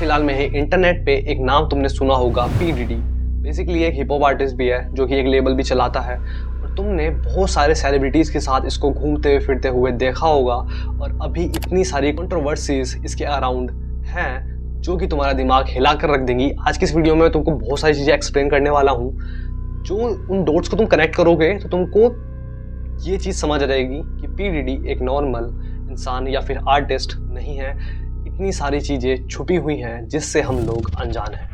फिलहाल में ही इंटरनेट पे एक नाम तुमने सुना होगा, पी डी डी। बेसिकली एक हिप हॉप आर्टिस्ट भी है जो कि एक लेबल भी चलाता है, और तुमने बहुत सारे सेलिब्रिटीज़ के साथ इसको घूमते फिरते हुए देखा होगा। और अभी इतनी सारी कंट्रोवर्सीज इसके अराउंड हैं जो कि तुम्हारा दिमाग हिला कर रख देंगी। आज की इस वीडियो में तुमको बहुत सारी चीज़ें एक्सप्लेन करने वाला हूँ, जो उन डॉट्स को तुम कनेक्ट करोगे तो तुमको ये चीज़ समझ आ जाएगी कि पी डी डी एक नॉर्मल इंसान या फिर आर्टिस्ट नहीं है। इतनी सारी चीज़ें छुपी हुई हैं जिससे हम लोग अनजान हैं।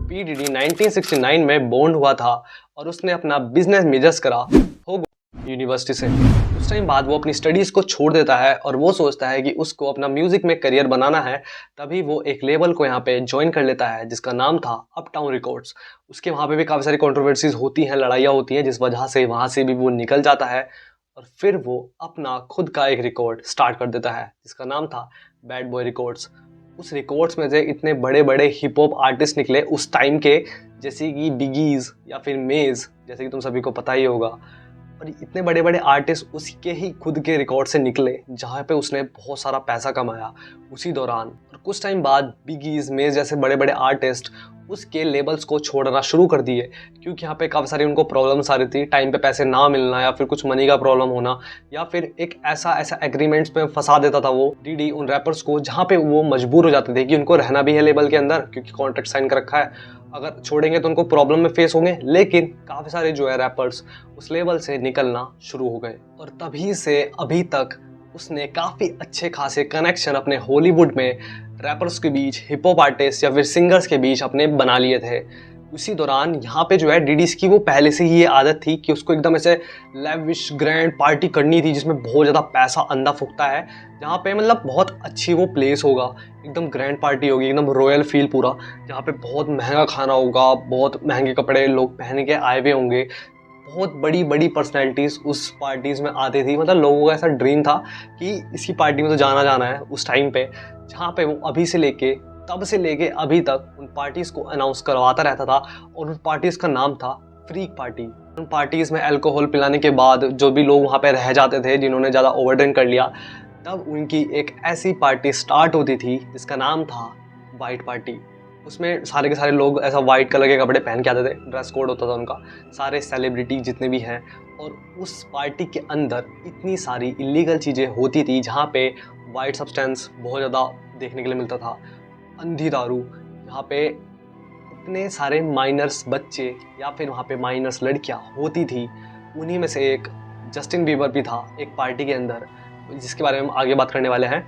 पी डी डी 1969 में बॉर्न हुआ था और उसने अपना बिजनेस मेजर्स करा होगो यूनिवर्सिटी से। उस टाइम बाद वो अपनी स्टडीज़ को छोड़ देता है और वो सोचता है कि उसको अपना म्यूज़िक में करियर बनाना है। तभी वो एक लेबल को यहाँ पे ज्वाइन कर लेता है जिसका नाम था अपटाउन रिकॉर्ड्स। उसके वहाँ पे भी काफ़ी सारी कंट्रोवर्सीज होती हैं, लड़ाइयाँ होती हैं, जिस वजह से वहाँ से भी वो निकल जाता है और फिर वो अपना खुद का एक रिकॉर्ड स्टार्ट कर देता है जिसका नाम था बैड बॉय रिकॉर्ड्स। उस रिकॉर्ड्स में से इतने बड़े बड़े हिप हॉप आर्टिस्ट निकले उस टाइम के, जैसे कि बिगीज या फिर मेज, जैसे कि तुम सभी को पता ही होगा। और इतने बड़े बड़े आर्टिस्ट उसके ही खुद के रिकॉर्ड से निकले जहाँ पे उसने बहुत सारा पैसा कमाया उसी दौरान। और कुछ टाइम बाद बिगीज, मेज जैसे बड़े बड़े आर्टिस्ट उसके लेबल्स को छोड़ना शुरू कर दिए, क्योंकि यहाँ पे काफ़ी सारी उनको प्रॉब्लम्स आ रही थी। टाइम पे पैसे ना मिलना या फिर कुछ मनी का प्रॉब्लम होना, या फिर एक ऐसा एग्रीमेंट्स में फंसा देता था वो डी डी उन रैपर्स को, जहाँ पे वो मजबूर हो जाते थे कि उनको रहना भी है लेबल के अंदर, क्योंकि कॉन्ट्रैक्ट साइन कर रखा है। अगर छोड़ेंगे तो उनको प्रॉब्लम में फेस होंगे। लेकिन काफ़ी सारे जो है रैपर्स उस लेवल से निकलना शुरू हो गए और तभी से अभी तक उसने काफ़ी अच्छे खासे कनेक्शन अपने हॉलीवुड में रैपर्स के बीच, हिप हॉप आर्टिस्ट या फिर सिंगर्स के बीच अपने बना लिए थे। उसी दौरान यहाँ पे जो है डीडीज की वो पहले से ही ये आदत थी कि उसको एकदम ऐसे लेविश ग्रैंड पार्टी करनी थी जिसमें बहुत ज़्यादा पैसा अंधा फूकता है, जहाँ पे मतलब बहुत अच्छी वो प्लेस होगा, एकदम ग्रैंड पार्टी होगी, एकदम रॉयल फील पूरा, जहाँ पे बहुत महंगा खाना होगा, बहुत महंगे कपड़े लोग पहन के आए हुए होंगे, बहुत बड़ी बड़ी पर्सनैलिटीज़ उस पार्टीज़ में आती थी। मतलब लोगों का ऐसा ड्रीम था कि इसकी पार्टी में तो जाना है उस टाइम पे, जहाँ पे वो तब से लेके अभी तक उन पार्टीज़ को अनाउंस करवाता रहता था। और उन पार्टीज़ का नाम था फ्रीक पार्टी। उन पार्टीज़ में अल्कोहल पिलाने के बाद जो भी लोग वहाँ पे रह जाते थे, जिन्होंने ज़्यादा ओवर ड्रिंक कर लिया, तब उनकी एक ऐसी पार्टी स्टार्ट होती थी जिसका नाम था वाइट पार्टी। उसमें सारे के सारे लोग ऐसा वाइट कलर के कपड़े पहन के आते थे, ड्रेस कोड होता था उनका, सारे सेलिब्रिटी जितने भी हैं। और उस पार्टी के अंदर इतनी सारी इलीगल चीज़ें होती थी, जहाँ पे वाइट सब्सटेंस बहुत ज़्यादा देखने के लिए मिलता था, अंधी दारू, यहाँ पे इतने सारे माइनर्स बच्चे या फिर वहाँ पे माइनर्स लड़कियाँ होती थी। उन्हीं में से एक जस्टिन बीबर भी था एक पार्टी के अंदर, जिसके बारे में हम आगे बात करने वाले हैं।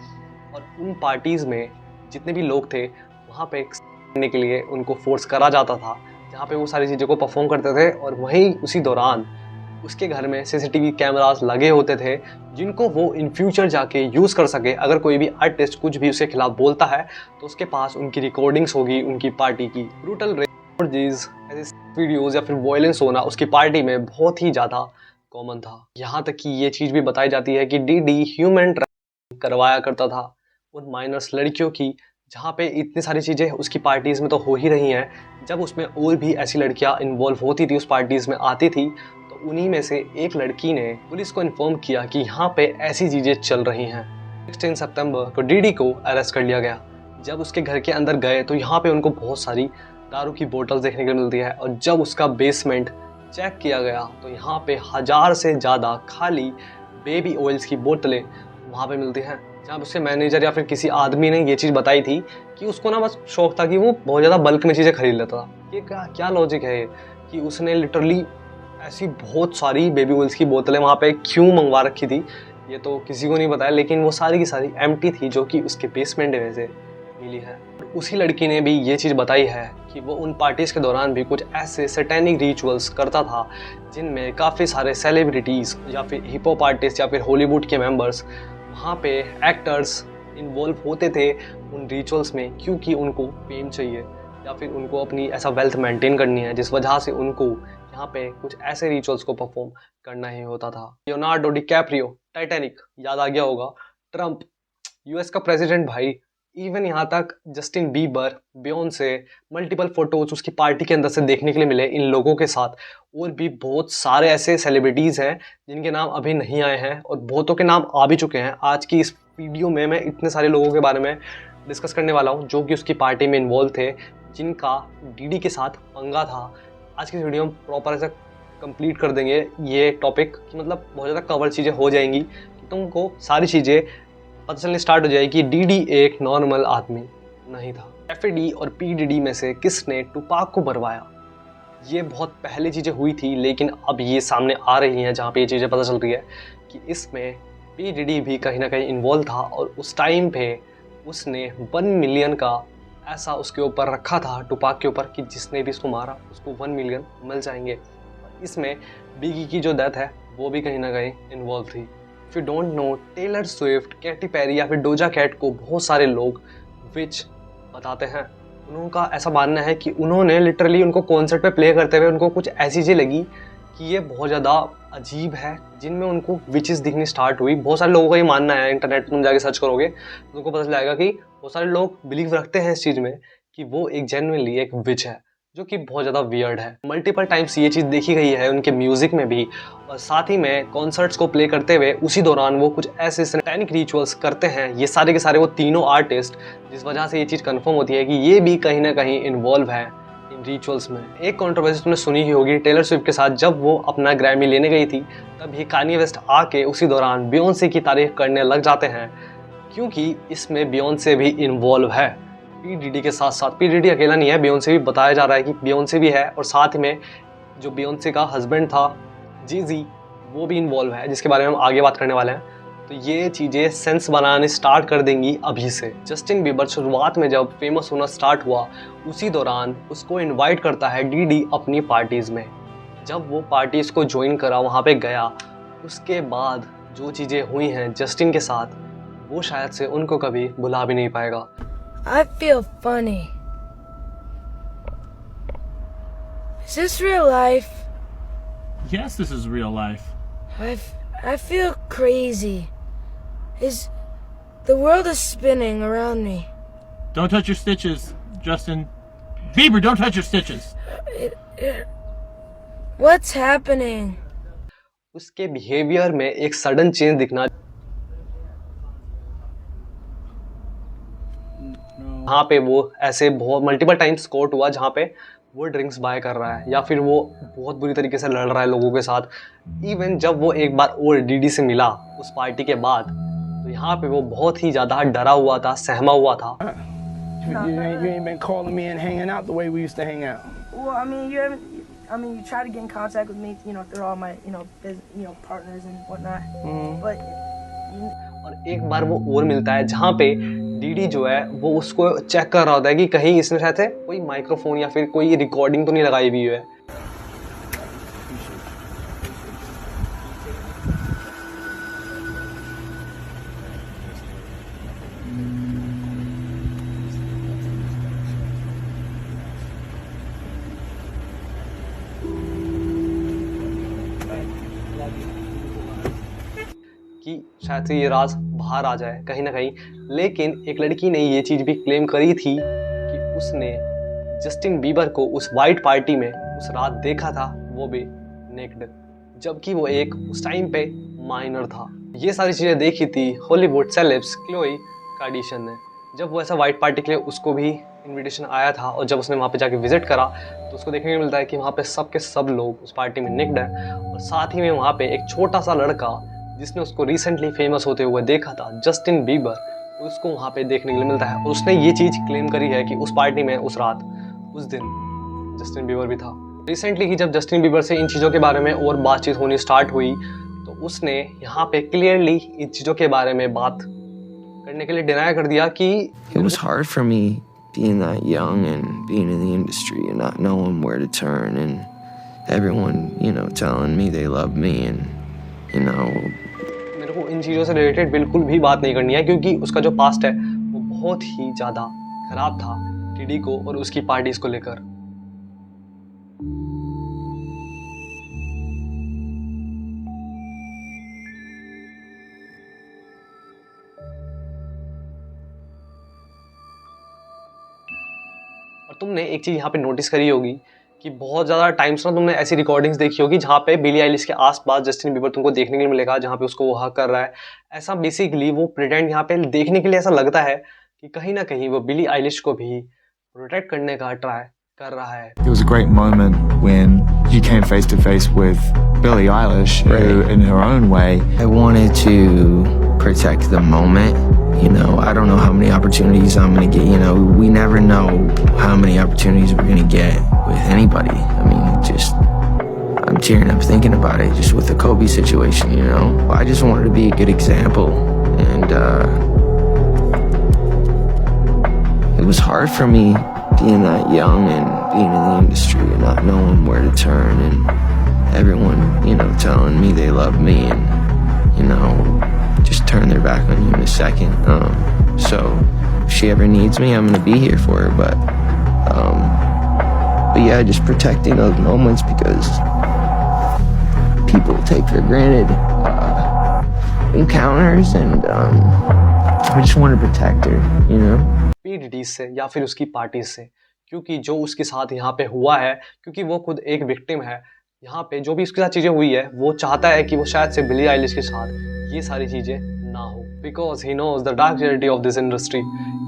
और उन पार्टीज़ में जितने भी लोग थे वहाँ पे करने के लिए उनको फोर्स करा जाता था, जहाँ पे वो सारी चीज़ों को परफॉर्म करते थे। और वहीं उसी दौरान उसके घर में सीसीटीवी कैमरास लगे होते थे, जिनको वो इन फ्यूचर जाके यूज़ कर सके। अगर कोई भी आर्टिस्ट कुछ भी उसके खिलाफ बोलता है तो उसके पास उनकी रिकॉर्डिंग्स होगी उनकी पार्टी की। ब्रूटल रेप्स, ऐसे वीडियोज़ या फिर वॉयलेंस होना उसकी पार्टी में बहुत ही ज़्यादा कॉमन था। यहाँ तक कि ये चीज़ भी बताई जाती है कि डी डी ह्यूमन ट्रैफिकिंग करवाया करता था उन माइनर्स लड़कियों की, जहाँ पे इतनी सारी चीज़ें उसकी पार्टीज़ में तो हो ही रही हैं। जब उसमें और भी ऐसी लड़कियाँ इन्वॉल्व होती थी, उस पार्टीज़ में आती थी, तो उन्हीं में से एक लड़की ने पुलिस को इन्फॉर्म किया कि यहाँ पे ऐसी चीज़ें चल रही हैं। 16 सितंबर को डीडी को अरेस्ट कर लिया गया। जब उसके घर के अंदर गए तो यहाँ पे उनको बहुत सारी दारू की बोतल्स देखने को मिलती है। और जब उसका बेसमेंट चेक किया गया तो यहाँ पे 1000 से ज़्यादा खाली बेबी ऑयल्स की बोतलें वहाँ पे मिलती हैं। जहाँ उसके मैनेजर या फिर किसी आदमी ने ये चीज़ बताई थी कि उसको ना बस शौक था कि वो बहुत ज़्यादा बल्क में चीज़ें खरीद लेता था। ये क्या लॉजिक है ये कि उसने लिटरली ऐसी बहुत सारी बेबी ऑयल्स की बोतलें वहाँ पे क्यों मंगवा रखी थी, ये तो किसी को नहीं बताया। लेकिन वो सारी की सारी एम्प्टी थी, जो कि उसके बेसमेंट में से मिली है। उसी लड़की ने भी ये चीज़ बताई है कि वो उन पार्टीज़ के दौरान भी कुछ ऐसे सैटेनिक रिचुअल्स करता था, जिनमें काफ़ी सारे सेलिब्रिटीज़ या फिर हिप हॉप आर्टिस्ट या फिर हॉलीवुड के मेंबर्स, वहाँ पे एक्टर्स इन्वॉल्व होते थे उन रिचुअल्स में, क्योंकि उनको फेम चाहिए या फिर उनको अपनी ऐसा वेल्थ मेंटेन करनी है, जिस वजह से उनको यहाँ पे कुछ ऐसे रिचुअल्स को परफॉर्म करना ही होता था। लियोनार्डो डिकैप्रियो, टाइटैनिक याद आ गया होगा। ट्रम्प, यूएस का प्रेसिडेंट भाई, इवन यहाँ तक जस्टिन बीबर, बियोंसे, मल्टीपल फोटोज उसकी पार्टी के अंदर से देखने के लिए मिले इन लोगों के साथ। और भी बहुत सारे ऐसे सेलिब्रिटीज़ हैं जिनके नाम अभी नहीं आए हैं और बहुतों के नाम आ भी चुके हैं। आज की इस वीडियो में मैं इतने सारे लोगों के बारे में डिस्कस करने वाला हूँ जो कि उसकी पार्टी में इन्वॉल्व थे, जिनका डीडी के साथ पंगा था। आज की इस वीडियो में प्रॉपर ऐसा कंप्लीट कर देंगे ये टॉपिक कि मतलब बहुत ज़्यादा कवर चीज़ें हो जाएंगी कि तुमको सारी चीज़ें पता चलने स्टार्ट हो जाएगी कि डीडी एक नॉर्मल आदमी नहीं था। एफडी और पीडीडी में से किसने टुपाक को मरवाया, ये बहुत पहले चीज़ें हुई थी लेकिन अब ये सामने आ रही हैं जहाँ पे ये चीज़ें पता चल रही है कि इसमें पीडीडी भी कहीं ना कहीं इन्वॉल्व था और उस टाइम पे उसने 1 मिलियन का ऐसा उसके ऊपर रखा था टुपाक के ऊपर कि जिसने भी इसको मारा उसको 1 मिलियन मिल जाएंगे। इसमें बिगी की जो डेथ है वो भी कहीं ना कहीं इन्वॉल्व थी। If you don't know, Taylor Swift, Katy Perry या फिर डोजा कैट को बहुत सारे लोग विच बताते हैं। उनका ऐसा मानना है कि उन्होंने लिटरली उनको कॉन्सर्ट पे प्ले करते हुए उनको कुछ ऐसी चीज़ें लगी कि ये बहुत ज़्यादा अजीब है, जिनमें उनको विचेस दिखनी स्टार्ट हुई। बहुत सारे लोगों का ये मानना है, इंटरनेट पर तुम जाके सर्च करोगे तो तुमको पता चल जाएगा कि बहुत सारे लोग बिलीव रखते हैं इस चीज़ में कि वो एक जेन्युइनली एक विच है, जो कि बहुत ज़्यादा वियर्ड है। मल्टीपल टाइम्स ये चीज़ देखी गई है उनके म्यूज़िक में भी, और साथ ही में कॉन्सर्ट्स को प्ले करते हुए उसी दौरान वो कुछ ऐसे सैटेनिक रिचुअल्स करते हैं। ये सारे के सारे वो तीनों आर्टिस्ट, जिस वजह से ये चीज़ कंफर्म होती है कि ये भी कहीं ना कहीं इन्वॉल्व है इन रिचुअल्स में। एक कंट्रोवर्सी तुमने सुनी ही होगी टेलर स्विफ्ट के साथ, जब वो अपना ग्रैमी लेने गई थी तब ही कान्ये वेस्ट आके उसी दौरान बियोंसे की तारीफ करने लग जाते हैं, क्योंकि इसमें बियोंसे भी इन्वॉल्व है पीडीडी के साथ साथ। पीडीडी अकेला नहीं है, बियोंसे भी बताया जा रहा है कि बियोंसे भी है, और साथ में जो बियोंसे का हस्बैंड था जीजी वो भी इन्वॉल्व है, जिसके बारे में हम आगे बात करने वाले हैं। तो ये चीज़ें सेंस बनाने स्टार्ट कर देंगी अभी से। जस्टिन बीबर शुरुआत में जब फेमस होना स्टार्ट हुआ उसी दौरान उसको इनवाइट करता है डीडी अपनी पार्टीज़ में। जब वो पार्टीज़ को ज्वाइन करा, वहाँ पे गया, उसके बाद जो चीज़ें हुई हैं जस्टिन के साथ वो शायद से उनको कभी भुला भी नहीं पाएगा। I feel funny. Is this real life? Yes, this is real life. I feel crazy. The world is spinning around me. Don't touch your stitches, Justin. Bieber, don't touch your stitches. What's happening? उसके behaviour में एक sudden change दिखना, जहाँ पे वो ऐसे बहुत multiple times coat हुआ जहाँ पे वो ड्रिंक्स बाय कर रहा है या फिर वो बहुत बुरी तरीके से लड़ रहा है लोगों के साथ। इवन जब वो एक बार और डीडी से मिला उस पार्टी के बाद, तो यहाँ पे वो बहुत ही ज़्यादा डरा हुआ था, सहमा हुआ था। You ain't been calling me and hanging out the way we used to hang out. Well, I mean, you try to get in contact with me, through all my, partners and whatnot. But और एक बार वो और मिलता है जहाँ पे DD जो है वो उसको चेक कर रहा होता है कि कहीं इसने शायद से कोई माइक्रोफोन या फिर कोई रिकॉर्डिंग तो नहीं लगाई हुई है। कि शायद से ये राज बाहर आ जाए कहीं ना कहीं। लेकिन एक लड़की ने ये चीज़ भी क्लेम करी थी कि उसने जस्टिन बीबर को उस वाइट पार्टी में उस रात देखा था, वो भी नेक्ड, जबकि वो एक उस टाइम पे माइनर था। ये सारी चीज़ें देखी थी हॉलीवुड सेलेब्स क्लोई कार्डिशन ने। जब वो ऐसा वाइट पार्टी के लिए उसको भी इनविटेशन आया था और जब उसने वहाँ पे जाके विजिट करा तो उसको देखने को मिलता है कि वहाँ पे सब के सब लोग उस पार्टी में निक्ड हैं, और साथ ही में वहाँ पे एक छोटा सा लड़का जिसने उसको रिसेंटली फेमस होते हुए देखा था, जस्टिन बीबर, उसको वहाँ पे देखने के लिए मिलता है। और उसने ये चीज़ क्लेम करी है कि उस पार्टी में उस रात उस दिन जस्टिन बीबर भी था। रिसेंटली ही जब जस्टिन बीबर से इन चीज़ों के बारे में और बातचीत होनी स्टार्ट हुई तो उसने यहाँ पे क्लियरली इन चीज़ों के बारे में बात करने के लिए डिनाई कर दिया कि It was hard for me being that young and being in the industry and not knowing where to turn and everyone, telling me they love me and, मेरे को इन चीज़ों से रिलेटेड बिल्कुल भी बात नहीं करनी है, क्योंकि उसका जो पास्ट है वो बहुत ही ज़्यादा खराब था टीडी को और उसकी पार्टीज़ को लेकर। तुमने एक चीज़ यहाँ पे नोटिस करी होगी कि बहुत ज़्यादा टाइम्स ना तुमने ऐसी रिकॉर्डिंग्स देखी होगी जहाँ पे बिली आइलिश के आसपास जस्टिन बीबर तुमको देखने के लिए मिलेगा, जहाँ पे उसको वो हक कर रहा है। ऐसा बेसिकली वो प्रिटेंड यहाँ पे देखने के लिए ऐसा लगता है कि कहीं ना कहीं वो बिली आइलिश को भी प्रोटेक्ट करने का ट्राई कर रहा है। It was a great moment when you came face to face with Billie Eilish, who, in her own way, I wanted to protect the moment. You know, I don't know how many opportunities I'm going to get. You know, we never know how many opportunities we're going to get with anybody. I mean, just, I'm tearing up thinking about it, just with the Kobe situation, you know. I just wanted to be a good example. And it was hard for me being that young and being in the industry and not knowing where to turn, and everyone, you know, telling me they love me and, you know, just turn their back on you in a second. So if she ever needs me, I'm gonna be here for her. But yeah, just protecting those moments because people take for granted encounters, and I just want to protect her, you know. P DD से या फिर उसकी party से, क्योंकि जो उसके साथ यहाँ पे हुआ है, क्योंकि वो खुद एक विक्टिम है, यहाँ पे जो भी उसके साथ चीज़ें हुई है वो चाहता है कि वो शायद से बिली आइलिश के साथ ये सारी चीज़ें ना हो, because he knows the dark reality of this industry.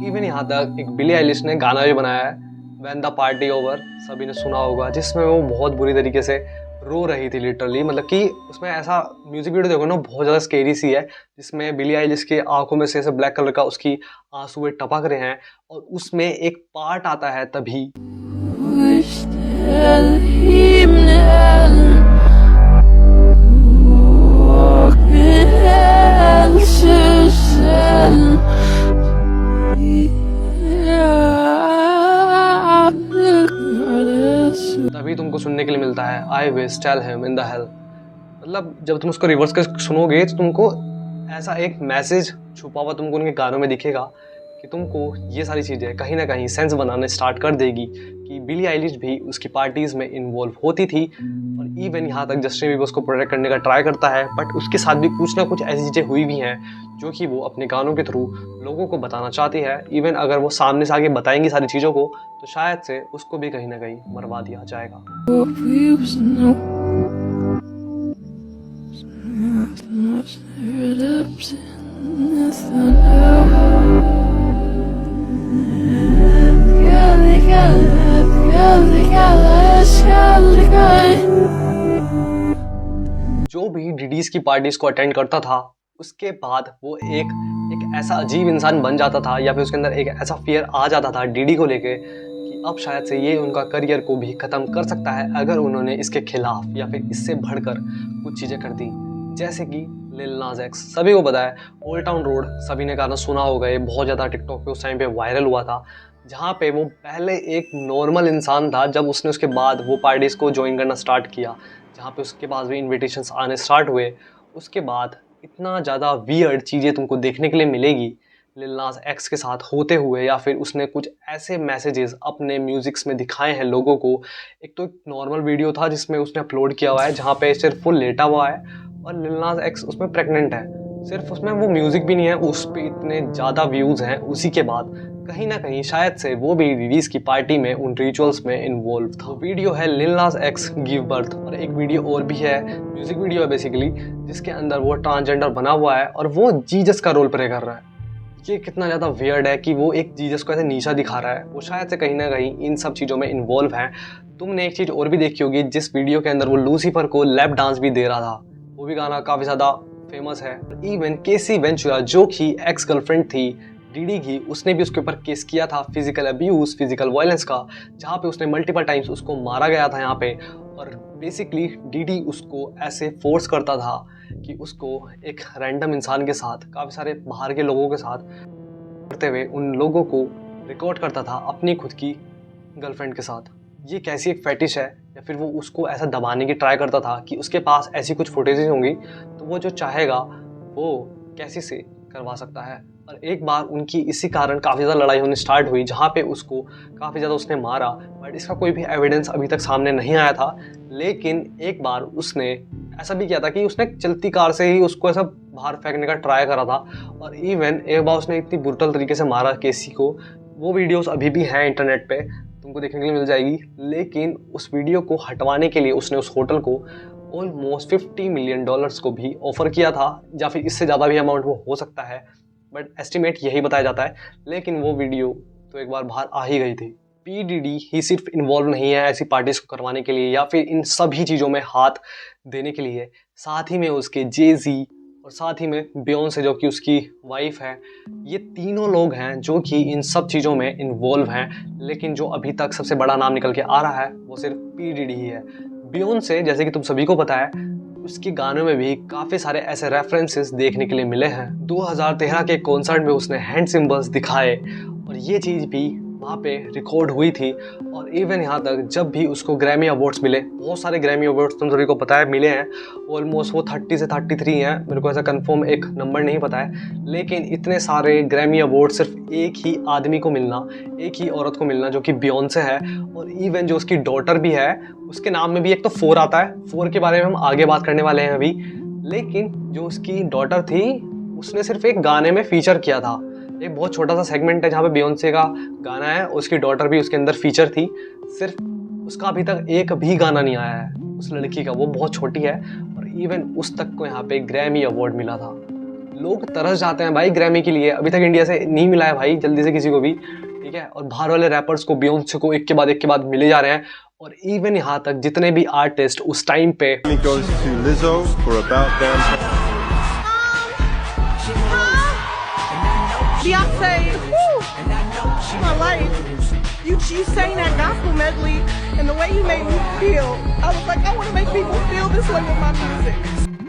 Even यहाँ तक एक बिली आइलिश ने गाना भी बनाया है, व्हेन द पार्टी ओवर, सभी ने सुना होगा, जिसमें वो बहुत बुरी तरीके से रो रही थी लिटरली। मतलब कि उसमें ऐसा म्यूजिक वीडियो देखो ना, बहुत ज़्यादा स्केरी सी है, जिसमें बिली आइलिश के आंखों में से ऐसे ब्लैक कलर का उसकी आंसू टपक रहे हैं, और उसमें एक पार्ट आता है तभी तुमको सुनने के लिए मिलता है I wish tell him in the hell. मतलब जब तुम उसको रिवर्स कर सुनोगे तो तुमको ऐसा एक मैसेज छुपा हुआ तुमको उनके गानों में दिखेगा कि तुमको ये सारी चीज़ें कहीं ना कहीं सेंस बनाने स्टार्ट कर देगी कि बिली आइलिश भी उसकी पार्टीज़ में इन्वॉल्व होती थी, और इवन यहाँ तक जस्टिन बीबर उसको प्रोटेक्ट करने का ट्राई करता है, बट उसके साथ भी कुछ ना कुछ ऐसी चीज़ें हुई भी हैं जो कि वो अपने गानों के थ्रू लोगों को बताना चाहती है। इवन अगर वो सामने से आगे बताएंगी सारी चीज़ों को तो शायद से उसको भी कहीं ना कहीं मरवा दिया जाएगा। जो भी डीडीज की पार्टीज को अटेंड करता था उसके बाद वो एक ऐसा अजीब इंसान बन जाता था, या फिर उसके अंदर एक ऐसा फियर आ जाता था डीडी को लेके कि अब शायद से ये उनका करियर को भी ख़त्म कर सकता है अगर उन्होंने इसके खिलाफ या फिर इससे बढ़कर कुछ चीज़ें कर दी। जैसे कि लिल नाज एक्स, सभी को पता है ओल्ड टाउन रोड, सभी ने गाना सुना होगा, ये बहुत ज़्यादा टिकटॉक पे उस टाइम पे वायरल हुआ था, जहाँ पे वो पहले एक नॉर्मल इंसान था, जब उसने उसके बाद वो पार्टीज़ को ज्वाइन करना स्टार्ट किया, जहाँ पे उसके पास भी इन्विटेशंस आने स्टार्ट हुए, उसके बाद इतना ज़्यादा वियर्ड चीज़ें तुमको देखने के लिए मिलेगी लिल नाज एक्स के साथ होते हुए, या फिर उसने कुछ ऐसे मैसेजेस अपने म्यूज़िक्स में दिखाए हैं लोगों को। एक तो एक नॉर्मल वीडियो था जिसमें उसने अपलोड किया हुआ है जहाँ पे सिर्फ फुल लेटा हुआ है और लिल नाज एक्स उसमें प्रेग्नेंट है, सिर्फ उसमें वो म्यूज़िक भी नहीं है, उस पर इतने ज़्यादा व्यूज़ हैं। उसी के बाद कहीं ना कहीं शायद से वो भी डीडीज की पार्टी में उन रिचुअल्स में इन्वॉल्व था। वीडियो है लिल नाज एक्स गिव बर्थ, और एक वीडियो और भी है, म्यूजिक वीडियो है बेसिकली, जिसके अंदर वो ट्रांसजेंडर बना हुआ है और वो जीसस का रोल प्ले कर रहा है। ये कितना ज़्यादा वियर्ड है कि वो एक जीसस को ऐसे नीचा दिखा रहा है, वो शायद से कहीं ना कहीं इन सब चीज़ों में इन्वॉल्व है। तुमने एक चीज़ और भी देखी होगी, जिस वीडियो के अंदर वो लूसीफर को लैप डांस भी दे रहा था, वो भी गाना काफ़ी ज़्यादा फेमस है। इवन केसी वेंचुरा जो कि एक्स गर्लफ्रेंड थी डीडी की, उसने भी उसके ऊपर केस किया था फिजिकल अब्यूज़, फिजिकल वायलेंस का, जहाँ पे उसने मल्टीपल टाइम्स उसको मारा गया था यहाँ पे। और बेसिकली डीडी उसको ऐसे फोर्स करता था कि उसको एक रैंडम इंसान के साथ, काफ़ी सारे बाहर के लोगों के साथ करते हुए उन लोगों को रिकॉर्ड करता था अपनी खुद की गर्लफ्रेंड के साथ। ये कैसी एक फैटिश है, या फिर वो उसको ऐसा दबाने की ट्राई करता था कि उसके पास ऐसी कुछ फुटेजेस होंगी तो वो जो चाहेगा वो कैसे से करवा सकता है। और एक बार उनकी इसी कारण काफ़ी ज़्यादा लड़ाई होनी स्टार्ट हुई, जहाँ पे उसको काफ़ी ज़्यादा उसने मारा, बट इसका कोई भी एविडेंस अभी तक सामने नहीं आया था। लेकिन एक बार उसने ऐसा भी किया था कि उसने चलती कार से ही उसको ऐसा बाहर फेंकने का ट्राई करा था, और इवन एक बार उसने इतनी ब्रूटल तरीके से मारा केसी को, वो वीडियोस अभी भी हैं इंटरनेट पे, तुमको देखने के लिए मिल जाएगी। लेकिन उस वीडियो को हटवाने के लिए उसने उस होटल को ऑलमोस्ट $50 मिलियन को भी ऑफर किया था, या फिर इससे ज़्यादा भी अमाउंट वो हो सकता है, बट एस्टिमेट यही बताया जाता है। लेकिन वो वीडियो तो एक बार बाहर आ ही गई थी। पी डीडी ही सिर्फ इन्वॉल्व नहीं है ऐसी पार्टीज को करवाने के लिए या फिर इन सभी चीज़ों में हाथ देने के लिए, साथ ही में उसके जे-ज़ी और साथ ही में बियोंसे जो कि उसकी वाइफ है, ये तीनों लोग हैं जो कि इन सब चीज़ों में इन्वॉल्व हैं। लेकिन जो अभी तक सबसे बड़ा नाम निकल के आ रहा है वो सिर्फ पी डीडी ही है। बियोंसे, जैसे कि तुम सभी को पता है, उसके गानों में भी काफ़ी सारे ऐसे रेफरेंसेस देखने के लिए मिले हैं। 2013 के कॉन्सर्ट में उसने हैंड सिंबल्स दिखाए और ये चीज़ भी वहाँ पे रिकॉर्ड हुई थी। और इवन यहाँ तक जब भी उसको ग्रैमी अवार्ड्स मिले, बहुत सारे ग्रैमी अवार्ड्स तुम सभी को पता है मिले हैं, ऑलमोस्ट वो 30 से 33 हैं, मेरे को ऐसा कंफर्म एक नंबर नहीं पता है। लेकिन इतने सारे ग्रैमी अवार्ड सिर्फ एक ही आदमी को मिलना, एक ही औरत को मिलना जो कि बियोंसे है, और इवन जो उसकी डॉटर भी है उसके नाम में भी एक तो 4 आता है, 4 के बारे में हम आगे बात करने वाले हैं अभी। लेकिन जो उसकी डॉटर थी उसने सिर्फ एक गाने में फीचर किया था, एक बहुत छोटा सा सेगमेंट है जहाँ पे बियोंसे का गाना है, उसकी डॉटर भी उसके अंदर फीचर थी। सिर्फ उसका अभी तक एक भी गाना नहीं आया है उस लड़की का, वो बहुत छोटी है, और इवन उस तक को यहाँ पे ग्रैमी अवार्ड मिला था। लोग तरस जाते हैं भाई ग्रैमी के लिए, अभी तक इंडिया से नहीं मिला है भाई जल्दी से किसी को भी, ठीक है। और बाहर वाले रैपर्स को, बियोंसे को एक के बाद मिले जा रहे हैं। और इवन यहाँ तक जितने भी आर्टिस्ट उस टाइम पे goes to Lizzo for About Damn Time. Beyonce, woo, my life. You sang that gospel medley, and the way you made me feel, I was like, I want to make people feel this way with my music.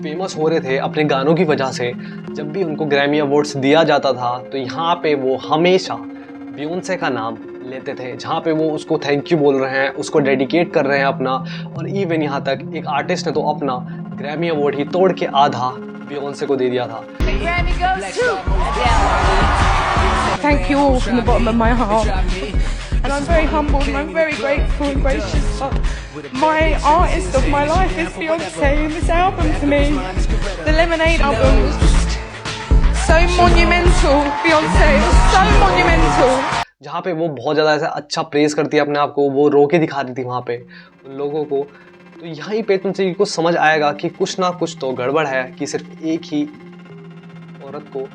Famous हो रहे थे अपने गानों की वजह से। जब भी उनको ग्रैमी अवार्ड्स दिया जाता था तो यहाँ पे वो हमेशा बियोंसे का नाम लेते थे, जहाँ पे वो उसको थैंक यू बोल रहे हैं, उसको डेडिकेट कर रहे हैं अपना। और इवन यहाँ तक एक आर्टिस्ट ने तो अपना ग्रैमी अवार्ड ही तोड़ के आधा बियोंसे को दे दिया था। Thank you all from the bottom of my heart. And I'm very humbled and I'm very grateful and gracious. But my artist of my life is Beyonce, and this album to me, the Lemonade album, so monumental. Beyonce is so monumental. जहाँ पे वो बहुत ज़्यादा ऐसा अच्छा press करती है अपने आप को, वो रो के दिखाती थी वहाँ पे उन लोगों को। तो यहीं पे तुमसे को समझ आएगा कि कुछ ना कुछ तो गड़बड़ है कि सिर्फ एक ही औरत को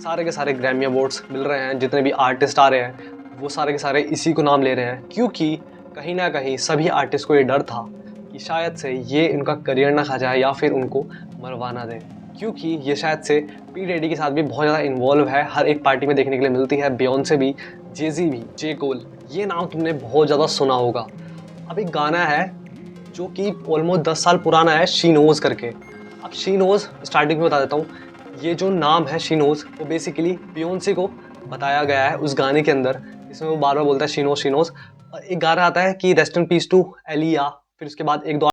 सारे के सारे ग्रैमी अवार्ड्स मिल रहे हैं। जितने भी आर्टिस्ट आ रहे हैं वो सारे के सारे इसी को नाम ले रहे हैं, क्योंकि कहीं ना कहीं सभी आर्टिस्ट को ये डर था कि शायद से ये इनका करियर ना खा जाए या फिर उनको मरवा ना दे, क्योंकि ये शायद से पी डीडी के साथ भी बहुत ज़्यादा इन्वॉल्व है, हर एक पार्टी में देखने के लिए मिलती है। बियोंसे भी, जे-ज़ी भी, जे कोल, ये नाम तुमने बहुत ज़्यादा सुना होगा। अब एक गाना है जो कि ऑलमोस्ट 10 साल पुराना है, शी नोज करके। अब शी नोज स्टार्टिंग में बता देता हूँ, ये जो नाम है शी नोज वो बेसिकली बियोंसे को बताया गया है उस गाने के अंदर, इसमें वो बार बार बोलता है शी नोज शी नोज। और एक गाना आता है कि rest in peace to Aaliyah, फिर उसके बाद एक दो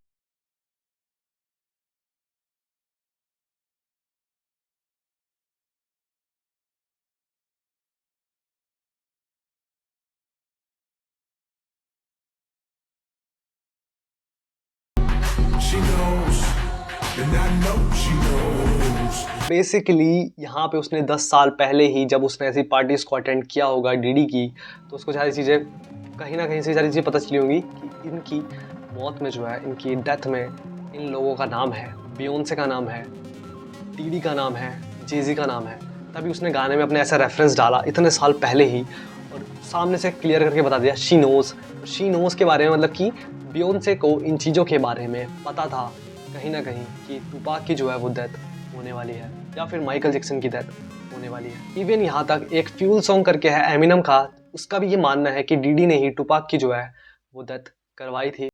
बेसिकली यहाँ पे उसने 10 साल पहले ही जब उसने ऐसी पार्टीज को अटेंड किया होगा डीडी की, तो उसको सारी चीज़ें कहीं ना कहीं से सारी चीज़ें पता चली होंगी कि इनकी मौत में जो है, इनकी डेथ में इन लोगों का नाम है, बियोंसे का नाम है, डीडी का नाम है, जे-ज़ी का नाम है। तभी उसने गाने में अपने ऐसा रेफरेंस डाला इतने साल पहले ही और सामने से क्लियर करके बता दिया शी नोज के बारे में, मतलब कि बियोंसे को इन चीज़ों के बारे में पता था कहीं ना कहीं कि टुपाक की जो है वो डेथ होने वाली है या फिर माइकल जैक्सन की डेथ होने वाली है। इवन यहाँ तक एक फ्यूल सॉन्ग करके है एमिनम का, उसका भी ये मानना है कि डीडी ने ही टुपाक की जो है वो डेथ करवाई थी।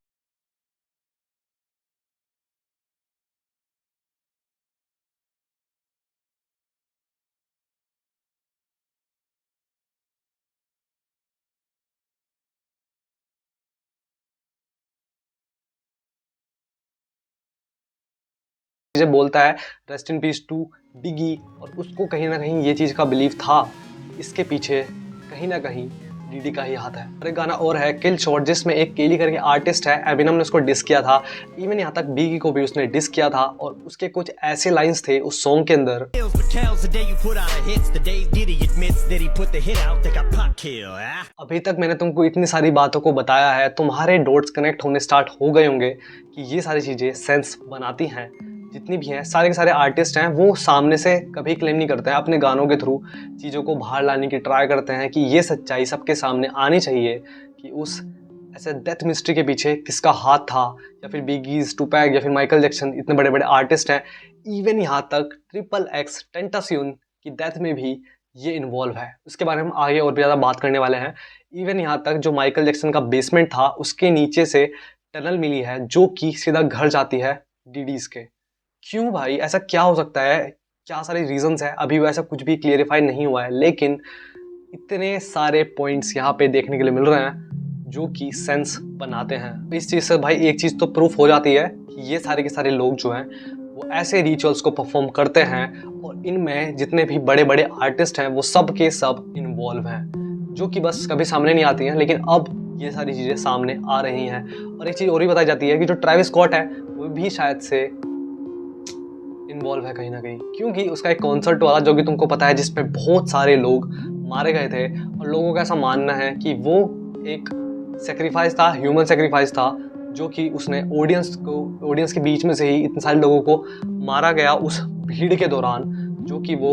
चीज़ें बोलता है रेस्ट इन पीस टू बिगी, और उसको कहीं ना कहीं ये चीज़ का बिलीव था इसके पीछे कहीं ना कहीं डीडी का ही हाथ है। और एक गाना और है किल शॉट, जिसमें एक केली करके आर्टिस्ट है, एमिनम ने उसको डिस किया था। इवन यहाँ तक बिगी को भी उसने डिस किया था और उसके कुछ ऐसे लाइंस थे उस सॉन्ग के अंदर अभी तक मैंने तुमको इतनी सारी बातों को बताया है, तुम्हारे डॉट्स कनेक्ट होने स्टार्ट हो गए होंगे कि ये सारी चीज़ें सेंस बनाती हैं। जितनी भी हैं सारे के सारे आर्टिस्ट हैं वो सामने से कभी क्लेम नहीं करते हैं, अपने गानों के थ्रू चीज़ों को बाहर लाने की ट्राई करते हैं कि ये सच्चाई सबके सामने आनी चाहिए कि उस ऐसे डेथ मिस्ट्री के पीछे किसका हाथ था, या फिर बिगीज, टुपैक या फिर माइकल जैक्सन, इतने बड़े बड़े आर्टिस्ट हैं। इवन यहाँ तक XXX टेंटासियन की डेथ में भी ये इन्वॉल्व है, उसके बारे में हम आगे और भी ज़्यादा बात करने वाले हैं। इवन यहाँ तक जो माइकल जैक्सन का बेसमेंट था उसके नीचे से टनल मिली है जो कि सीधा घर जाती है डीडीज के। क्यों भाई, ऐसा क्या हो सकता है, क्या सारे रीजंस है, अभी वैसा कुछ भी क्लियरिफाई नहीं हुआ है, लेकिन इतने सारे पॉइंट्स यहाँ पे देखने के लिए मिल रहे हैं जो कि सेंस बनाते हैं। इस चीज़ से भाई एक चीज़ तो प्रूफ हो जाती है कि ये सारे के सारे लोग जो हैं वो ऐसे रिचुअल्स को परफॉर्म करते हैं और इनमें जितने भी बड़े बड़े आर्टिस्ट हैं वो सब के सब इन्वॉल्व हैं, जो कि बस कभी सामने नहीं आती हैं, लेकिन अब ये सारी चीज़ें सामने आ रही हैं। और एक चीज़ और भी बताई जाती है कि जो ट्रेविस स्कॉट है वो भी शायद से इन्वॉल्व है कहीं ना कहीं, क्योंकि उसका एक कॉन्सर्ट वाला जो कि तुमको पता है जिसमें बहुत सारे लोग मारे गए थे और लोगों का ऐसा मानना है कि वो एक सेक्रीफाइस था, ह्यूमन सेक्रीफाइस था, जो कि उसने ऑडियंस के बीच में से ही इतने सारे लोगों को मारा गया उस भीड़ के दौरान, जो कि वो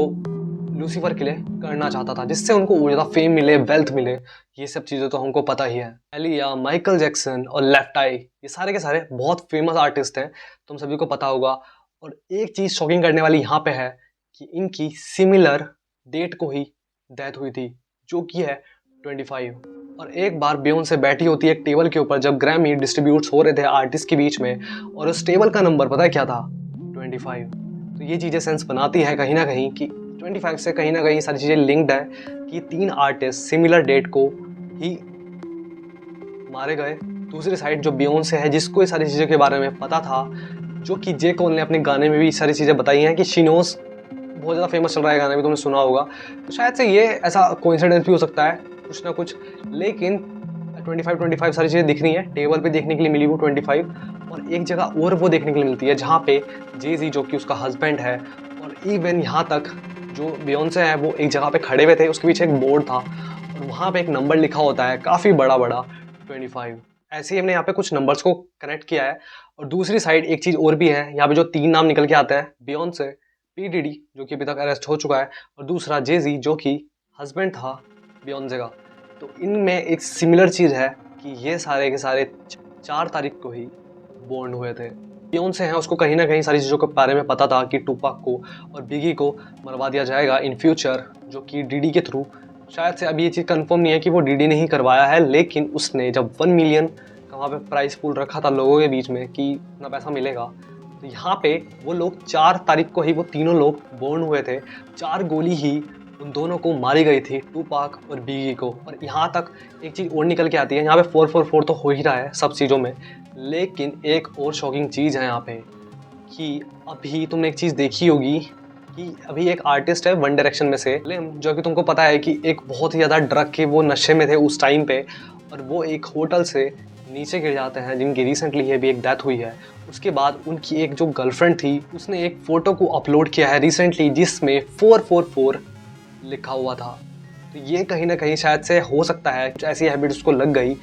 लूसीफर के लिए करना चाहता था, जिससे उनको ज़्यादा फेम मिले, वेल्थ मिले। ये सब चीज़ें तो हमको पता ही है। एलिया, माइकल जैक्सन और लेफ्ट आई, ये सारे के सारे बहुत फेमस आर्टिस्ट हैं, तुम सभी को पता होगा। और एक चीज़ शॉकिंग करने वाली यहाँ पे है कि इनकी सिमिलर डेट को ही डेथ हुई थी, जो कि है 25। और एक बार बियोंसे बैठी होती है एक टेबल के ऊपर जब ग्रैमी डिस्ट्रीब्यूट्स हो रहे थे आर्टिस्ट के बीच में, और उस टेबल का नंबर पता है क्या था? 25। तो ये चीज़ें सेंस बनाती है कहीं ना कहीं कि 25 से कहीं ना कहीं सारी चीज़ें लिंक्ड है कि 3 आर्टिस्ट सिमिलर डेट को ही मारे गए। दूसरी साइड जो बियोंसे है, जिसको ये सारी चीज़ों के बारे में पता था, जो कि जे कोल ने अपने गाने में भी सारी चीज़ें बताई हैं कि शिनोस बहुत ज़्यादा फेमस चल रहा है गाना भी, तुमने सुना होगा, तो शायद से ये ऐसा कोइंसिडेंस भी हो सकता है कुछ ना कुछ। लेकिन 25 सारी चीज़ें दिख रही हैं, टेबल पे देखने के लिए मिली वो 25, और एक जगह और वो देखने के लिए मिलती है जहाँ पे जे-ज़ी जो कि उसका हस्बैंड है, और इवन यहाँ तक जो बियोंसे है वो एक जगह पे खड़े हुए थे, उसके पीछे एक बोर्ड था और वहाँ पे एक नंबर लिखा होता है काफ़ी बड़ा 25। ऐसे ही हमने यहाँ पे कुछ नंबर्स को कनेक्ट किया है। और दूसरी साइड एक चीज़ और भी है, यहाँ पे जो 3 नाम निकल के आते हैं, बियोंसे, पी डीडी जो कि अभी तक अरेस्ट हो चुका है, और दूसरा जे-ज़ी जो कि हस्बैंड था बियोंसे का। तो इनमें एक सिमिलर चीज़ है कि ये सारे के सारे 4 तारीख को ही बॉर्न हुए थे। बियोंसे हैं, उसको कहीं ना कहीं सारी चीज़ों के बारे में पता था कि टुपाक को और बिगी को मरवा दिया जाएगा इन फ्यूचर, जो कि डीडी के थ्रू। शायद से अभी ये चीज़ कंफर्म नहीं है कि वो डीडी ने ही करवाया है, लेकिन उसने जब 1 मिलियन का वहाँ पे प्राइस पूल रखा था लोगों के बीच में कि इतना पैसा मिलेगा, तो यहाँ पे वो लोग 4 तारीख को ही वो तीनों लोग बॉर्न हुए थे। 4 गोली ही उन दोनों को मारी गई थी, टुपाक और बिगी को। और यहाँ तक एक चीज़ और निकल के आती है, यहाँ पे 444 तो हो ही रहा है सब चीज़ों में, लेकिन एक और शॉकिंग चीज़ है यहाँ पे कि अभी तुमने एक चीज़ देखी होगी कि अभी एक आर्टिस्ट है वन डायरेक्शन में से लिम, जो कि तुमको पता है कि एक बहुत ही ज़्यादा ड्रग के वो नशे में थे उस टाइम पे, और वो एक होटल से नीचे गिर जाते हैं, जिनकी रिसेंटली है भी एक डेथ हुई है। उसके बाद उनकी एक जो गर्लफ्रेंड थी उसने एक फ़ोटो को अपलोड किया है रिसेंटली जिसमें 444 लिखा हुआ था। तो ये कहीं ना कहीं शायद से हो सकता है कुछ ऐसी हैबिट उसको लग गई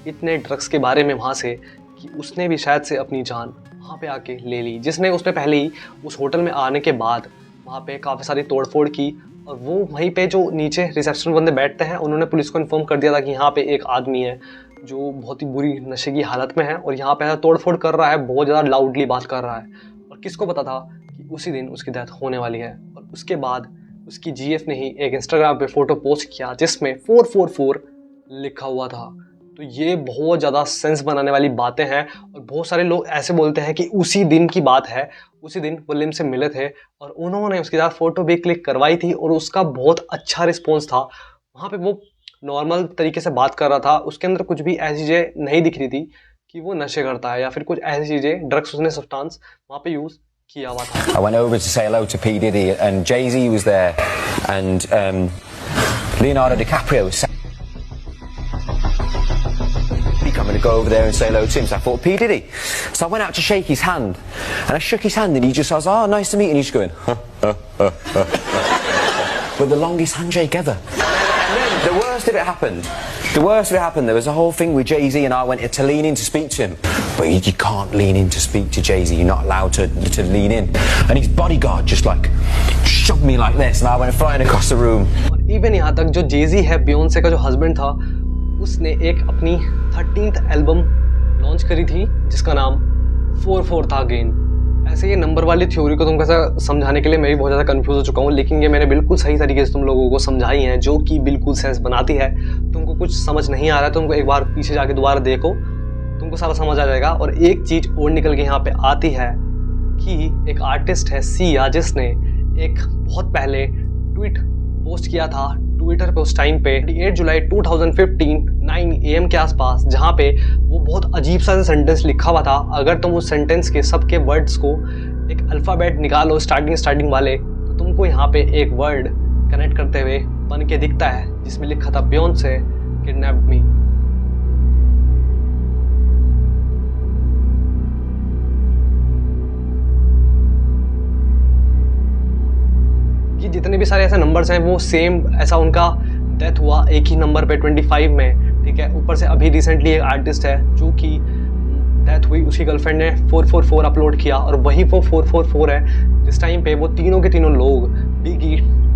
इतने ड्रग्स के बारे में वहाँ से कि उसने भी शायद से अपनी जान वहाँ पे आके ले ली, जिसने उसने पहले ही उस होटल में आने के बाद वहाँ पे काफ़ी सारी तोड़फोड़ की। और वो वहीं पे जो नीचे रिसेप्शन बंदे बैठते हैं उन्होंने पुलिस को इन्फॉर्म कर दिया था कि यहाँ पे एक आदमी है जो बहुत ही बुरी नशे की हालत में है और यहाँ पे तोड़फोड़ कर रहा है, बहुत ज़्यादा लाउडली बात कर रहा है। और किसको पता था कि उसी दिन उसकी डेथ होने वाली है। और उसके बाद उसकी जीएफ ने ही एक इंस्टाग्राम पे फ़ोटो पोस्ट किया जिसमें 444 लिखा हुआ था। तो ये बहुत ज़्यादा सेंस बनाने वाली बातें हैं। और बहुत सारे लोग ऐसे बोलते हैं कि उसी दिन की बात है, उसी दिन वो लिम से मिले थे और उन्होंने उसके साथ फ़ोटो भी क्लिक करवाई थी और उसका बहुत अच्छा रिस्पॉन्स था। वहाँ पे वो नॉर्मल तरीके से बात कर रहा था, उसके अंदर कुछ भी ऐसी चीज़ें नहीं दिख रही थी कि वो नशे करता है या फिर कुछ ऐसी चीज़ें, ड्रग्स उसने सब्सटेंस वहाँ पे यूज़ किया हुआ था। I went over to say hello to P Diddy and Jay-Z was there and Leonardo DiCaprio was week I'm going to go over there and say hello to him. So I thought, P. Diddy. So I went out to shake his hand, and I shook his hand, and I was, oh, nice to meet you, and he's going, with the longest handshake ever. And then the worst of it happened. There was a whole thing with Jay-Z, and I went to lean in to speak to him. But you can't lean in to speak to Jay-Z. You're not allowed to lean in. And his bodyguard just like shoved me like this, and I went flying across the room. और even यहाँ तक जो जेजी है, बियोंसे का जो husband था, उसने एक अपनी 13th एल्बम लॉन्च करी थी जिसका नाम 4/4 था अगेन। ऐसे ये नंबर वाली थ्योरी को तुमको ऐसा समझाने के लिए मैं भी बहुत ज़्यादा कंफ्यूज हो चुका हूँ, लेकिन ये मैंने बिल्कुल सही तरीके से तुम लोगों को समझाई है, जो कि बिल्कुल सेंस बनाती है। तुमको कुछ समझ नहीं आ रहा है, तुमको एक बार पीछे जाके दोबारा देखो, तुमको सारा समझ आ जाएगा। और एक चीज़ और निकल के यहाँ पे आती है कि एक आर्टिस्ट है सिया, जिसने एक बहुत पहले ट्वीट पोस्ट किया था ट्विटर पे उस टाइम पे 8 जुलाई 2015 9 AM के आसपास, जहाँ पे वो बहुत अजीब सा सेंटेंस लिखा हुआ था। अगर तुम उस सेंटेंस के सबके वर्ड्स को एक अल्फ़ाबेट निकालो स्टार्टिंग वाले, तो तुमको यहाँ पे एक वर्ड कनेक्ट करते हुए बन के दिखता है, जिसमें लिखा था बियोंसे किडनैप्ड मी। ये जितने भी सारे ऐसे नंबर्स हैं वो सेम ऐसा उनका डेथ हुआ एक ही नंबर पे 25 में, ठीक है। ऊपर से अभी रिसेंटली एक आर्टिस्ट है जो कि डेथ हुई, उसकी गर्लफ्रेंड ने 444 अपलोड किया, और वही वो 444 है जिस टाइम पे वो तीनों के तीनों लोग बिगी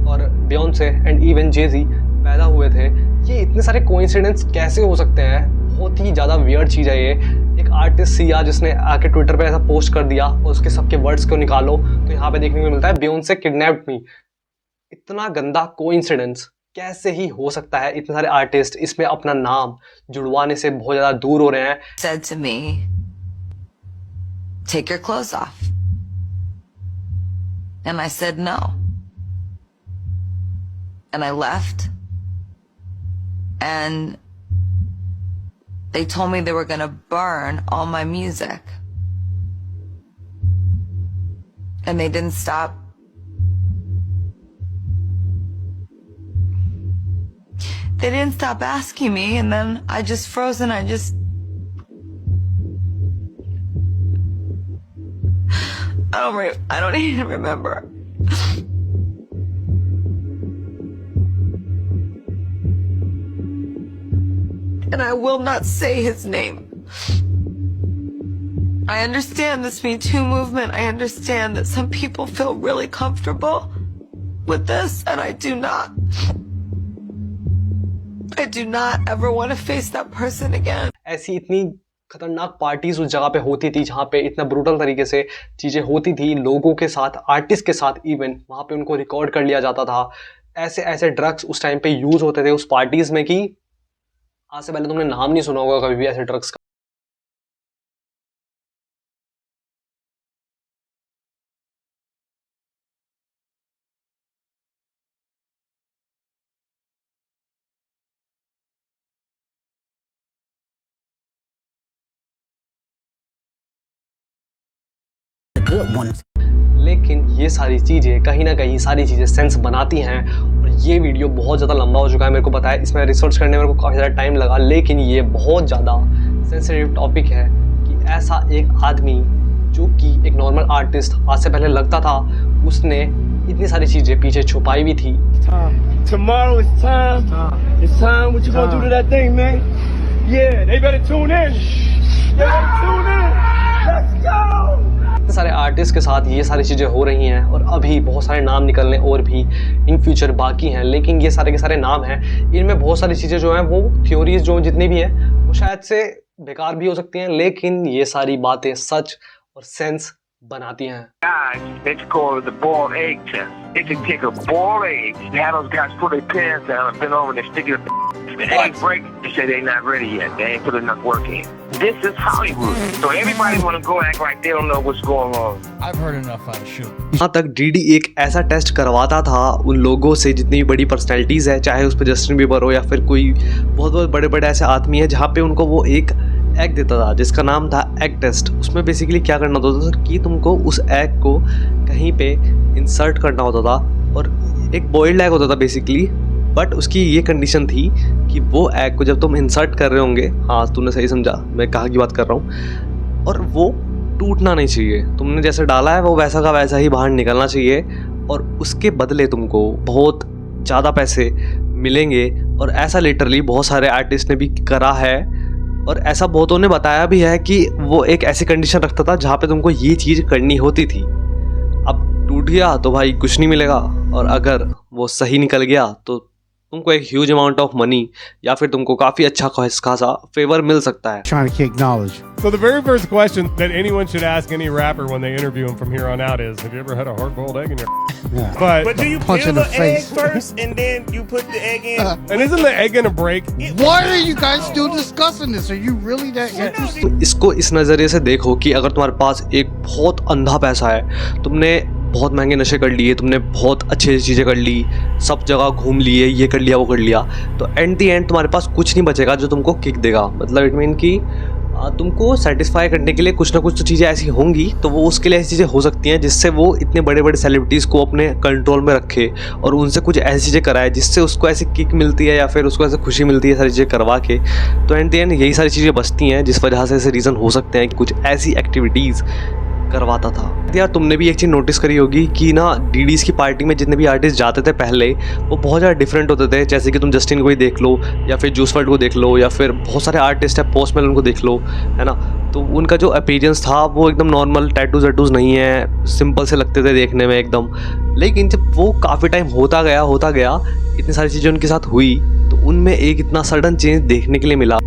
और बियोंसे एंड इवन जेजी पैदा हुए थे। ये इतने सारे कोइंसिडेंस कैसे हो सकते हैं? बहुत ही ज़्यादा वियर्ड चीज़ है ये। एक आर्टिस्ट सिया जिसने आके ट्विटर पे ऐसा पोस्ट कर दिया, और उसके सबके वर्ड्स को निकालो तो यहाँ पे देखने को मिलता है बियोंसे किडनैप्ड मी। इतना गंदा कोइंसिडेंस कैसे ही हो सकता है? इतने सारे आर्टिस्ट इसमें अपना नाम जुड़वाने से बहुत ज़्यादा दूर हो रहे हैं। Said to me, take your clothes off. And I said no. And I left. And they told me they were going to burn all my music. And they didn't stop. They didn't stop asking me, and then I just froze, and I don't even remember. And I will not say his name. I understand this Me Too movement. I understand that some people feel really comfortable with this, and I do not. I do not ever want to face that person again. ऐसी इतनी खतरनाक parties उस जगह पे होती थी जहाँ पे इतना ब्रूटल तरीके से चीज़ें होती थी लोगों के साथ, आर्टिस्ट के साथ, इवन वहाँ पे उनको रिकॉर्ड कर लिया जाता था। ऐसे ऐसे ड्रग्स उस टाइम पे यूज़ होते थे उस पार्टीज में कि आज से पहले तुमने नाम नहीं सुना होगा कभी भी ऐसे ड्रग्स का। लेकिन ये सारी चीज़ें कहीं ना कहीं सारी चीज़ें सेंस बनाती हैं। और ये वीडियो बहुत ज़्यादा लंबा हो चुका है, मेरे को पता है, इसमें रिसर्च करने में मेरे को काफ़ी ज़्यादा टाइम लगा, लेकिन ये बहुत ज़्यादा सेंसिटिव टॉपिक है कि ऐसा एक आदमी जो कि एक नॉर्मल आर्टिस्ट आज से पहले लगता था, उसने इतनी सारी चीज़ें पीछे छुपाई हुई थी। Tomorrow is time. It's time. What you gonna do to that thing, man? Yeah, they better tune in. They better tune in. Let's go. इतने सारे आर्टिस्ट के साथ ये सारी चीज़ें हो रही हैं, और अभी बहुत सारे नाम निकलने और भी इन फ्यूचर बाकी हैं। लेकिन ये सारे के सारे नाम हैं, इनमें बहुत सारी चीज़ें जो हैं वो थ्योरीज जो जितनी भी हैं वो शायद से बेकार भी हो सकती हैं, लेकिन ये सारी बातें सच और सेंस बनाती हैं। It's called the boiled egg test. It can take a boiled egg, have those guys pull their pants down and bend over and stick it. The egg break, they say they're not ready yet. They ain't put enough work in. This is Hollywood. So everybody want to go act like they don't know what's going on. I've heard enough out of shoot. यहाँ तक DD एक ऐसा test करवाता था उन लोगों से जितनी भी बड़ी पर्सनैलिटीज़ है, चाहे उस पर जस्टिन बीबर हो या फिर कोई बहुत बहुत बड़े बड़े ऐसे आदमी है, जहाँ पे उनको वो एक एग देता था जिसका नाम था एग टेस्ट। उसमें बेसिकली क्या करना होता था कि तुमको उस एग को कहीं पे इंसर्ट करना होता था, और एक बॉइल्ड एग होता था बेसिकली, बट उसकी ये कंडीशन थी कि वो एग को जब तुम इंसर्ट कर रहे होंगे, हाँ तूने सही समझा, मैं कहाँ की बात कर रहा हूँ, और वो टूटना नहीं चाहिए। तुमने जैसे डाला है वो वैसा का वैसा ही बाहर निकलना चाहिए, और उसके बदले तुमको बहुत ज़्यादा पैसे मिलेंगे। और ऐसा लिटरली बहुत सारे आर्टिस्ट ने भी करा है, और ऐसा बहुतों ने बताया भी है कि वो एक ऐसी कंडीशन रखता था जहाँ पे तुमको ये चीज़ करनी होती थी। अब टूट गया तो भाई कुछ नहीं मिलेगा, और अगर वो सही निकल गया तो तुमको एक ह्यूज अमाउंट ऑफ मनी या फिर तुमको काफ़ी अच्छा खासा फेवर मिल सकता है। Trying to kick knowledge. So the very first question that anyone should ask any rapper when they interview him from here on out is, have you ever had a hard-boiled egg in your Yeah. But do you Punch peel in the the egg face. first and then you put the egg in? and isn't the egg gonna break? Why are you guys still discussing this? Are you really that interested? तो इसको इस नज़रिए से देखो कि अगर तुम्हारे पास एक बहुत अंधा पैसा है, तुमने बहुत महंगे नशे कर लिए, तुमने बहुत अच्छी चीज़ें कर ली, सब जगह घूम लिए, ये कर लिया वो कर लिया, तो एट द एंड तुम्हारे पास कुछ नहीं बचेगा जो तुमको किक देगा। मतलब इट मीन कि तुमको सेटिस्फाई करने के लिए कुछ ना कुछ तो चीज़ें ऐसी होंगी, तो वो उसके लिए ऐसी चीज़ें हो सकती हैं जिससे वो इतने बड़े बड़े सेलिब्रिटीज़ को अपने कंट्रोल में रखे और उनसे कुछ ऐसी चीज़ें कराए जिससे उसको ऐसी किक मिलती है या फिर उसको ऐसे खुशी मिलती है सारी चीज़ें करवा के। तो एट द एंड यही सारी चीज़ें बचती हैं जिस वजह से ऐसे रीज़न हो सकते हैं कि कुछ ऐसी एक्टिविटीज़ करवाता था। यार तुमने भी एक चीज़ नोटिस करी होगी कि ना डीडीज़ की पार्टी में जितने भी आर्टिस्ट जाते थे पहले, वो बहुत ज़्यादा डिफरेंट होते थे। जैसे कि तुम जस्टिन को ही देख लो, या फिर जूस वर्ल्ड को देख लो, या फिर बहुत सारे आर्टिस्ट है, पोस्ट मेलन को देख लो, है ना। तो उनका जो अपीयरेंस था वो एकदम नॉर्मल, टैटूज वैटूज नहीं है, सिंपल से लगते थे देखने में एकदम। लेकिन जब वो काफ़ी टाइम होता गया, इतनी सारी चीज़ें उनके साथ हुई, तो उनमें एक इतना सडन चेंज देखने के लिए मिला।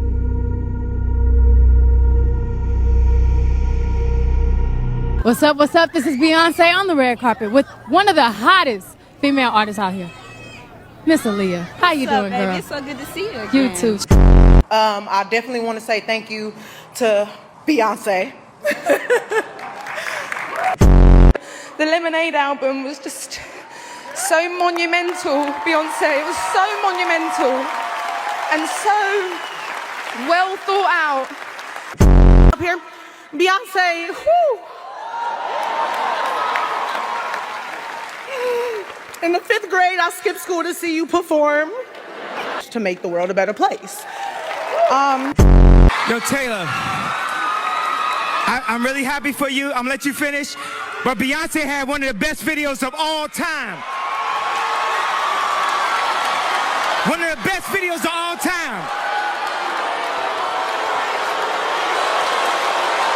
What's up? What's up? This is Beyonce on the red carpet with one of the hottest female artists out here, Miss Aaliyah. How you doing, girl? It's so good to see you again. You too. I definitely want to say thank you to Beyonce. The Lemonade album was just so monumental, Beyonce. It was so monumental and so well thought out. Up here, Beyonce. Whoo. In the 5th grade, I skipped school to see you perform to make the world a better place. Yo, Taylor, I'm really happy for you. I'm gonna let you finish. But Beyonce had one of the best videos of all time. One of the best videos of